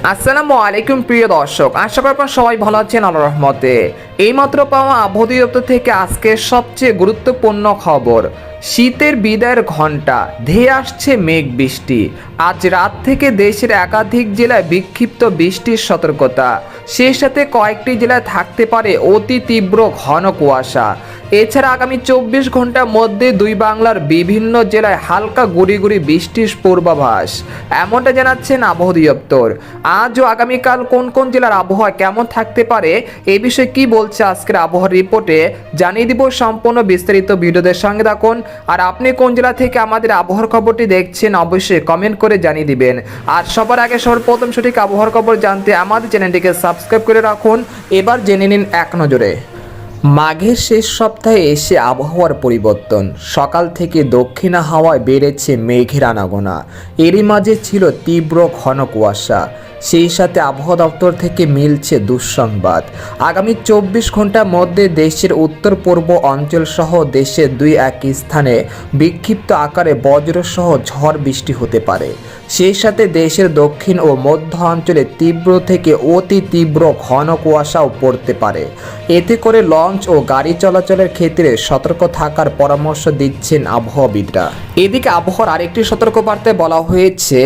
আসসালামু আলাইকুম প্রিয় দর্শক, আশা করি আপনারা সবাই ভালো আছেন আল্লাহর রহমতে। এইমাত্র পাওয়া আবহাওয়া দপ্তর থেকে আজকের সবচেয়ে গুরুত্বপূর্ণ খবর, শীতের বিদায়ের ঘণ্টা, ধেয়ে আসছে মেঘ বৃষ্টি। আজ রাত থেকে দেশের একাধিক জেলায় বিক্ষিপ্ত বৃষ্টির সতর্কতা, সেই সাথে কয়েকটি জেলায় থাকতে পারে অতি তীব্র ঘন কুয়াশা। এছাড়া আগামী 24 ঘন্টার মধ্যে দুই বাংলার বিভিন্ন জেলায় হালকা গুড়ি গুড়ি বৃষ্টির পূর্বাভাস, এমনটা জানাচ্ছেন আবহাওয়া দপ্তর। আজ ও আগামীকাল কোন কোন জেলার আবহাওয়া কেমন থাকতে পারে এই বিষয়ে কি বলছে আজকের আবহাওয়ার রিপোর্টে জানিয়ে দিব। সম্পূর্ণ বিস্তারিত ভিডিওদের সঙ্গে থাকুন। আর আপনি কোন জেলা থেকে আমাদের আবহাওয়ার খবরটি দেখছেন অবশ্যই কমেন্ট করে জানিয়ে দিবেন। আর সবার আগে সর্বপ্রথম সঠিক আবহাওয়ার খবর জানতে আমাদের চ্যানেলটিকে সাবস্ক্রাইব করে রাখুন। এবার জেনে নিন এক নজরে। মাঘের শেষ সপ্তাহে এসে আবহাওয়ার পরিবর্তন, সকাল থেকে দক্ষিণা হাওয়ায় বেড়েছে মেঘের আনাগোনা, এরই মাঝে ছিল তীব্র ঘন কুয়াশা। সেই সাথে আবহাওয়া দপ্তর থেকে মিলছে দুঃসংবাদ, আগামী 24 ঘন্টার মধ্যে দেশের উত্তর পূর্ব অঞ্চল সহ দেশের 2-1 স্থানে বিক্ষিপ্ত আকারে বজ্রসহ ঝড় বৃষ্টি হতে পারে। সেই সাথে দেশের দক্ষিণ ও মধ্য অঞ্চলে তীব্র থেকে অতি তীব্র ঘন কুয়াশাও পড়তে পারে। এতে করে লঞ্চ ও গাড়ি চলাচলের ক্ষেত্রে সতর্ক থাকার পরামর্শ দিচ্ছেন আবহাওয়াবিদরা। এদিকে আবহাওয়ার আরেকটি সতর্কবার্তায় বলা হয়েছে,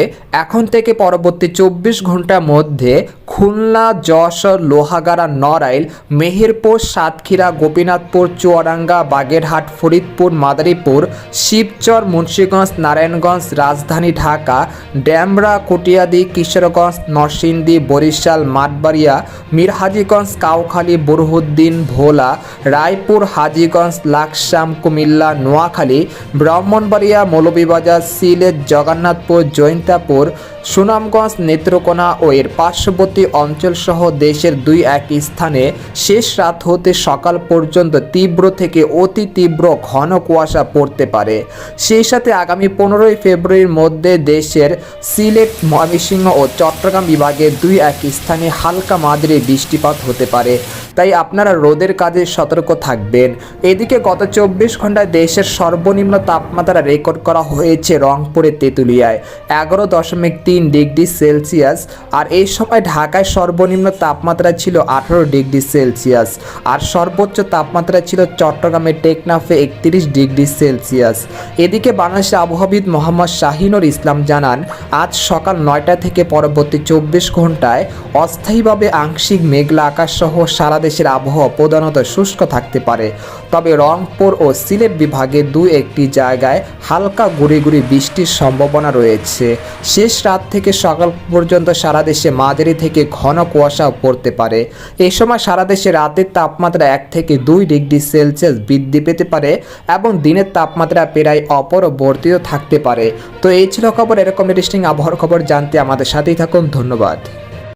এখন থেকে পরবর্তী 24 ঘন্টার মধ্যে খুলনা, যশোর, লোহাগাড়া, নড়াইল, মেহেরপুর, সাতক্ষীরা, গোপীনাথপুর, চুয়াডাঙ্গা, বাগেরহাট, ফরিদপুর, মাদারীপুর, শিবচর, মুন্সিগঞ্জ, নারায়ণগঞ্জ, রাজধানী ঢাকা, ডেমরা, কটিয়াদি, কিশোরগঞ্জ, নরসিংদী, বরিশাল, মাঠবাড়িয়া, মিরহাজিগঞ্জ, কাউখালী, বুরহুদ্দিন, ভোলা, রায়পুর, হাজীগঞ্জ, লাকসাম, কুমিল্লা, নোয়াখালী, ব্রাহ্মণবাড়িয়া, মৌলভীবাজার, সিলেট, জগন্নাথপুর, জৈন্তাপুর, সুনামগঞ্জ, নেত্রকোনা ও এর পার্শ্ববর্তী অঞ্চল সহ দেশের 2-1 স্থানে শেষ রাত হতে সকাল পর্যন্ত তীব্র থেকে অতি তীব্র ঘন কুয়াশা পড়তে পারে। সেই সাথে আগামী 15 ফেব্রুয়ারির মধ্যে দেশের সিলেট, ময়মনসিংহ ও চট্টগ্রাম বিভাগে 2-1 স্থানে হালকা মাঝারি বৃষ্টিপাত হতে পারে, তাই আপনারা রোদের কাজে সতর্ক থাকবেন। এদিকে গত 24 ঘন্টায় দেশের সর্বনিম্ন তাপমাত্রা রেকর্ড করা হয়েছে রংপুরের তেঁতুলিয়ায় 11.3 ডিগ্রি সেলসিয়াস, আর এই সময় ঢাকায় সর্বনিম্ন তাপমাত্রা ছিল 18 ডিগ্রি সেলসিয়াস, আর সর্বোচ্চ তাপমাত্রা ছিল চট্টগ্রামের টেকনাফে 31 ডিগ্রি সেলসিয়াস। এদিকে বাংলাদেশের আবহাওয়াবিদ মোহাম্মদ শাহিনুর ইসলাম জানান, আজ সকাল 9টা থেকে পরবর্তী 24 ঘন্টায় অস্থায়ীভাবে আংশিক মেঘলা আকাশ সহ সারা দেশের আবহাওয়া প্রধানত শুষ্ক থাকতে পারে, তবে রংপুর ও সিলেট বিভাগে 2-1টি জায়গায় হালকা গুড়ি গুড়ি বৃষ্টির সম্ভাবনা রয়েছে। শেষ রাত থেকে সকাল পর্যন্ত সারা দেশে মাঝারি থেকে ঘন কুয়াশা পড়তে পারে। এই সময় সারা দেশে রাতের তাপমাত্রা 1 থেকে 2 ডিগ্রি সেলসিয়াস বৃদ্ধি পেতে পারে এবং দিনের তাপমাত্রা প্রায় অপরিবর্তিত থাকতে পারে। তো এই ছিল খবর। এরকম ইন্টারেস্টিং আবহাওয়ার খবর জানতে আমাদের সাথেই থাকুন। ধন্যবাদ।